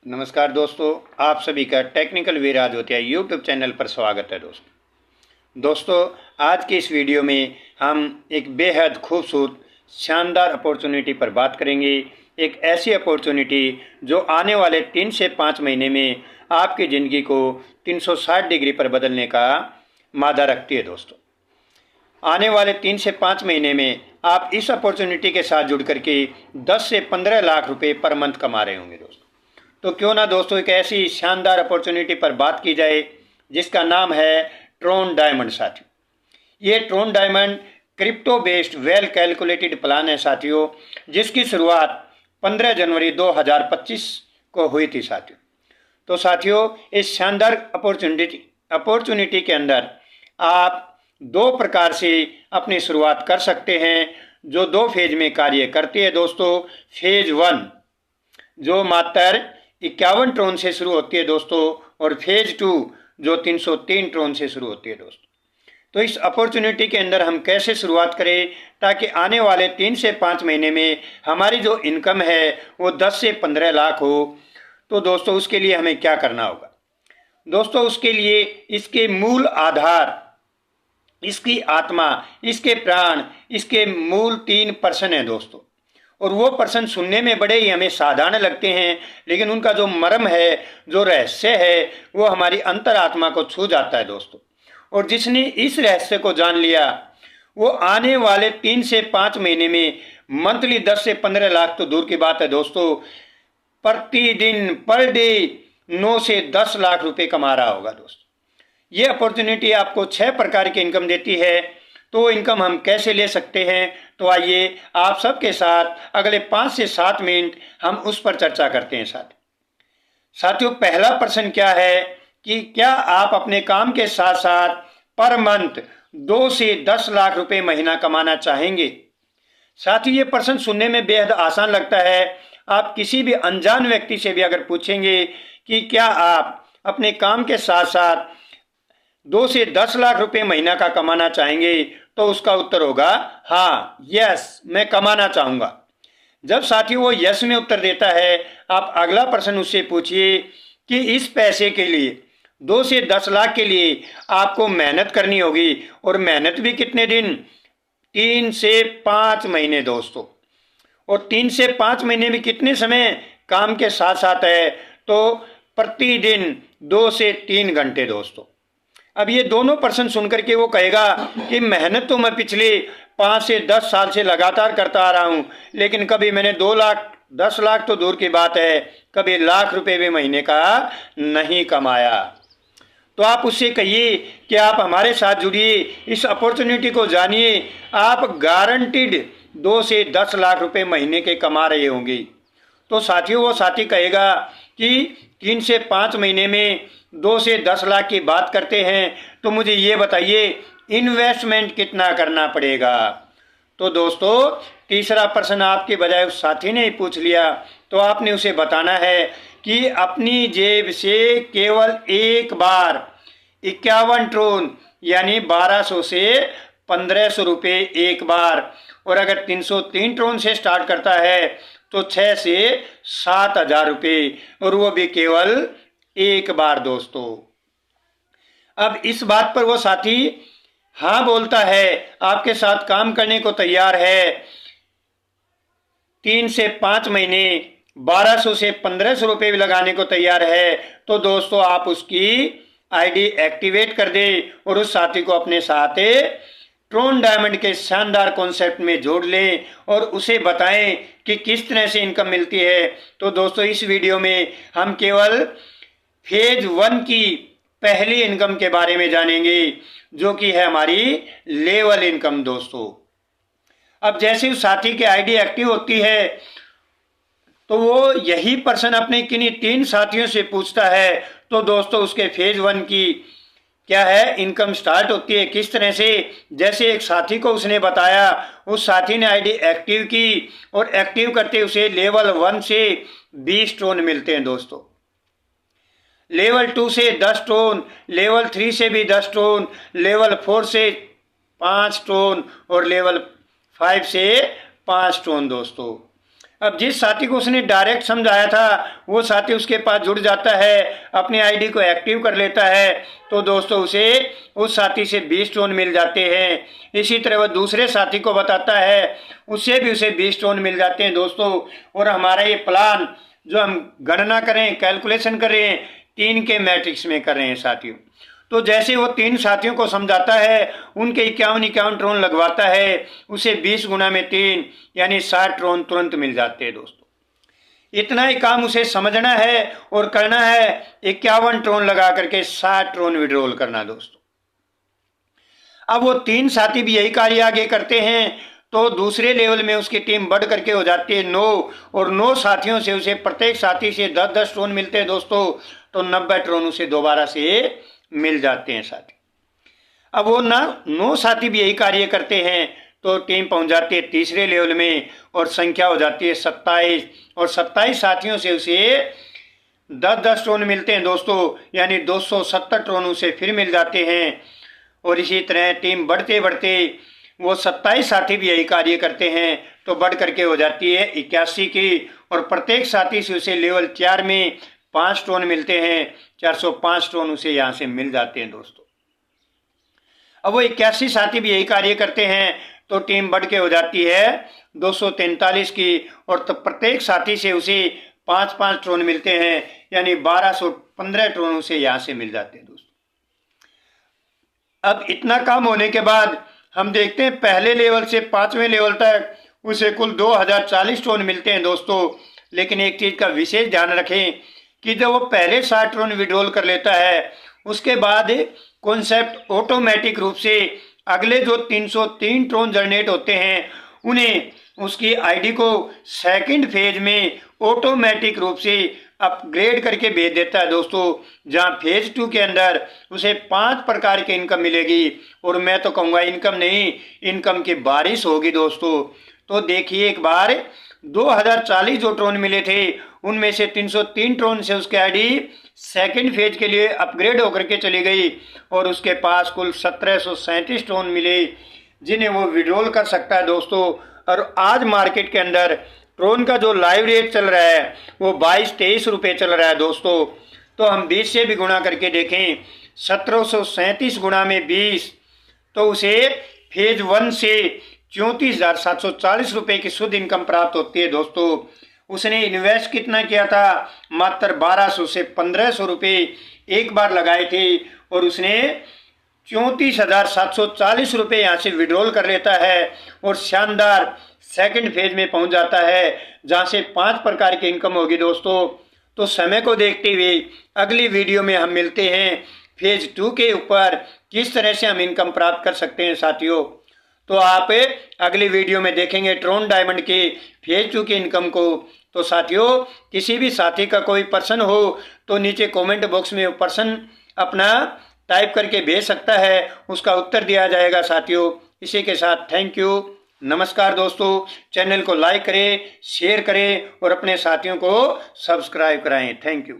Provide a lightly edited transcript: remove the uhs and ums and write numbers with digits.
नमस्कार दोस्तों, आप सभी का टेक्निकल विराज होतिया यूट्यूब चैनल पर स्वागत है। दोस्तों, आज के इस वीडियो में हम एक बेहद खूबसूरत शानदार अपॉर्चुनिटी पर बात करेंगे। एक ऐसी अपॉर्चुनिटी जो आने वाले 3 से 5 महीने में आपकी ज़िंदगी को 360 डिग्री पर बदलने का मादा रखती है। दोस्तों, आने वाले 3 से 5 महीने में आप इस अपॉर्चुनिटी के साथ जुड़ करके 10 से 15 लाख रुपए पर मंथ कमा रहे होंगे। दोस्तों, तो क्यों ना दोस्तों एक ऐसी शानदार अपॉर्चुनिटी पर बात की जाए जिसका नाम है ट्रोन डायमंड। साथियों, ये Tron diamond crypto based well calculated plan है साथियों, जिसकी शुरुआत 15 जनवरी 2025 को हुई थी। तो साथियों, इस शानदार अपॉर्चुनिटी के अंदर आप 2 प्रकार से अपनी शुरुआत कर सकते हैं, जो 2 फेज में कार्य करती है। दोस्तों, फेज 1 जो मात्र 51 ट्रोन से शुरू होती है दोस्तों, और फेज 2 जो 303 ट्रोन से शुरू होती है। दोस्तों, तो इस अपॉर्चुनिटी के अंदर हम कैसे शुरुआत करें ताकि आने वाले 3 से 5 महीने में हमारी जो इनकम है वो 10 से 15 लाख हो। तो दोस्तों, उसके लिए हमें क्या करना होगा? दोस्तों, उसके लिए इसके मूल आधार, इसकी आत्मा, इसके प्राण, इसके मूल 3 पर्सन हैं दोस्तों। और वो पर्सन सुनने में बड़े ही हमें साधारण लगते हैं, लेकिन उनका जो मर्म है, जो रहस्य है, वो हमारी अंतरात्मा को छू जाता है दोस्तों। और जिसने इस रहस्य को जान लिया वो आने वाले 3 से 5 महीने में मंथली 10 से 15 लाख तो दूर की बात है दोस्तों, प्रतिदिन पर डे 9 से 10 लाख रुपए कमा रहा होगा। दोस्तों, ये अपॉर्चुनिटी आपको 6 प्रकार की इनकम देती है। तो इनकम हम कैसे ले सकते हैं? तो आइए आप सबके साथ अगले 5 से 7 मिनट हम उस पर चर्चा करते हैं। साथियों, पहला प्रश्न क्या है कि क्या आप अपने काम के साथ साथ पर मंथ 2 से 10 लाख रुपए महीना कमाना चाहेंगे? साथियों, ये प्रश्न सुनने में बेहद आसान लगता है। आप किसी भी अनजान व्यक्ति से भी अगर पूछेंगे कि क्या आप अपने काम के साथ साथ 2 से 10 लाख रुपए महीना का कमाना चाहेंगे, तो उसका उत्तर होगा हाँ, यस, मैं कमाना चाहूंगा। जब साथियों वो यस में उत्तर देता है, आप अगला प्रश्न उससे पूछिए कि इस पैसे के लिए, 2 से 10 लाख के लिए आपको मेहनत करनी होगी, और मेहनत भी कितने दिन? 3 से 5 महीने दोस्तों। और 3 से 5 महीने में कितने समय काम के साथ साथ है? तो प्रतिदिन 2 से 3 घंटे दोस्तों। अब ये दोनों पर्सन सुनकर के वो कहेगा कि मेहनत तो मैं पिछले 5 से 10 साल से लगातार करता आ रहा हूं, लेकिन कभी मैंने 2 लाख, 10 लाख तो दूर की बात है, कभी लाख रुपए भी महीने का नहीं कमाया। तो आप उससे कहिए कि आप हमारे साथ जुड़िए, इस अपॉर्चुनिटी को जानिए, आप गारंटीड 2 से 10 लाख रुपए महीने के कमा रहे होंगे। तो साथियों, वो साथी कहेगा कि 3 से 5 महीने में 2 से 10 लाख की बात करते हैं, तो मुझे ये बताइए इन्वेस्टमेंट कितना करना पड़ेगा? तो दोस्तों, तीसरा प्रश्न आपके बजाय उस साथी ने ही पूछ लिया, तो आपने उसे बताना है कि अपनी जेब से केवल एक बार 51 ट्रोन यानी 1200 से 1500 रुपये एक बार, और अगर 303 ट्रोन से स्टार्ट करता है तो 6 से 7 हजार रुपये, और वो भी केवल एक बार दोस्तों। अब इस बात पर वो साथी हाँ बोलता है, आपके साथ काम करने को तैयार है। 3 से 5 महीने 1200 से 1500 रुपये भी लगाने को तैयार है। तो दोस्तों, आप उसकी आईडी एक्टिवेट कर दे और उस साथी को अपने साथ ट्रोन डायमंड के शानदार कॉन्सेप्ट में जोड़ लें और उसे बताएं कि किस तरह से इनकम मिलती है। तो दोस्तों, इस वीडियो में हम केवल फेज 1 की पहली इनकम के बारे में जानेंगे, जो कि है हमारी लेवल इनकम दोस्तों। अब जैसे उस साथी की आईडी एक्टिव होती है, तो वो यही पर्सन अपने किन्हीं 3 साथियों से पूछता है। तो दोस्तों, उसके फेज 1 की क्या है इनकम स्टार्ट होती है किस तरह से? जैसे एक साथी को उसने बताया, उस साथी ने आईडी एक्टिव की, और एक्टिव करते उसे लेवल 1 से 20 ट्रोन मिलते हैं दोस्तों। लेवल 2 से 10 ट्रोन, लेवल 3 से भी 10 ट्रोन, लेवल 4 से 5 ट्रोन, और लेवल 5 से 5 ट्रोन दोस्तों। अब जिस साथी को उसने डायरेक्ट समझाया था वो साथी उसके पास जुड़ जाता है, अपने आईडी को एक्टिव कर लेता है, तो दोस्तों उसे उस साथी से 20 टोन मिल जाते हैं। इसी तरह वह दूसरे साथी को बताता है, उससे भी उसे 20 टोन मिल जाते हैं दोस्तों। और हमारा ये प्लान जो हम गणना करें, कैलकुलेशन कर रहे हैं, 3 के मैट्रिक्स में कर रहे हैं साथियों। तो जैसे वो 3 साथियों को समझाता है, उनके 51 ट्रोन लगवाता है, उसे 20 गुना में 3 यानी 60 ट्रोन तुरंत मिल जाते हैं दोस्तों। इतना ही काम उसे समझना है और करना है, 51 ट्रोन लगा करके 60 ट्रोन विड्रॉल करना दोस्तों। अब वो 3 साथी भी यही कार्य आगे करते हैं, तो दूसरे लेवल में उसकी टीम बढ़ करके हो जाती है 9, और 9 साथियों से उसे प्रत्येक साथी से 10-10 ट्रोन मिलते हैं दोस्तों। तो 90 ट्रोन उसे दोबारा से मिल जाते हैं साथी। अब वो 9 साथी भी यही कार्य करते हैं, तो टीम पहुंच जाती है तीसरे लेवल में और संख्या हो जाती है 27, और 27 साथियों से उसे 10-10 ट्रोन मिलते हैं दोस्तों, यानी 270 ट्रोन उसे फिर मिल जाते हैं। और इसी तरह टीम बढ़ते बढ़ते वो 27 साथी भी यही कार्य करते हैं, तो बढ़ करके हो जाती है 81 की, और प्रत्येक साथी से उसे लेवल 4 में 5 ट्रोन मिलते हैं, 405 ट्रोन उसे यहाँ से मिल जाते हैं दोस्तों। अब वो 81 साथी भी यही कार्य करते हैं, तो टीम बढ़ के हो जाती है 243 की, और तो प्रत्येक साथी से उसे 5-5 ट्रोन मिलते हैं, यानी 1215 ट्रोन उसे यहाँ से मिल जाते हैं दोस्तों। अब इतना काम होने के बाद हम देखते हैं पहले लेवल से 5वें लेवल तक उसे कुल 2040 ट्रोन मिलते हैं दोस्तों। लेकिन एक चीज का विशेष ध्यान रखें कि जब वो पहले 60 ट्रोन विड्रॉल कर लेता है, उसके बाद कॉन्सेप्ट ऑटोमेटिक रूप से अगले जो 303 ट्रोन जनरेट होते हैं उन्हें उसकी आईडी को सेकंड फेज में ऑटोमेटिक रूप से अपग्रेड करके भेज देता है दोस्तों, जहां फेज 2 के अंदर उसे 5 प्रकार की इनकम मिलेगी। और मैं तो कहूँगा इनकम नहीं, इनकम की बारिश होगी दोस्तों। तो देखिए एक बार 2040 जो ट्रोन मिले थे उनमें से 303 ट्रोन से उसके आईडी सेकंड फेज के लिए अपग्रेड होकर के चली गई, और उसके पास कुल 1737 ट्रोन मिले जिन्हें वो विड्रॉल कर सकता है दोस्तों। और आज मार्केट के अंदर ट्रोन का जो लाइव रेट चल रहा है वो 22-23 रुपये चल रहा है दोस्तों। तो हम 20 से भी गुणा करके देखें, 1737 गुणा में 20, तो उसे फेज 1 से 34,740 रुपये की शुद्ध इनकम प्राप्त होती है दोस्तों। उसने इन्वेस्ट कितना किया था? मात्र 1200 से 1500 रुपये एक बार लगाए थे, और उसने 34,740 रुपये यहाँ से विड्रॉल कर लेता है, और शानदार सेकंड फेज में पहुंच जाता है जहां से 5 प्रकार की इनकम होगी दोस्तों। तो समय को देखते हुए अगली वीडियो में हम मिलते हैं फेज 2 के ऊपर, किस तरह से हम इनकम प्राप्त कर सकते हैं साथियों। तो आप अगली वीडियो में देखेंगे ट्रोन डायमंड के फेज 2 की इनकम को। तो साथियों किसी भी साथी का कोई प्रश्न हो तो नीचे कमेंट बॉक्स में प्रश्न अपना टाइप करके भेज सकता है, उसका उत्तर दिया जाएगा साथियों। इसी के साथ थैंक यू, नमस्कार दोस्तों। चैनल को लाइक करें, शेयर करें और अपने साथियों को सब्सक्राइब कराएं। Thank you.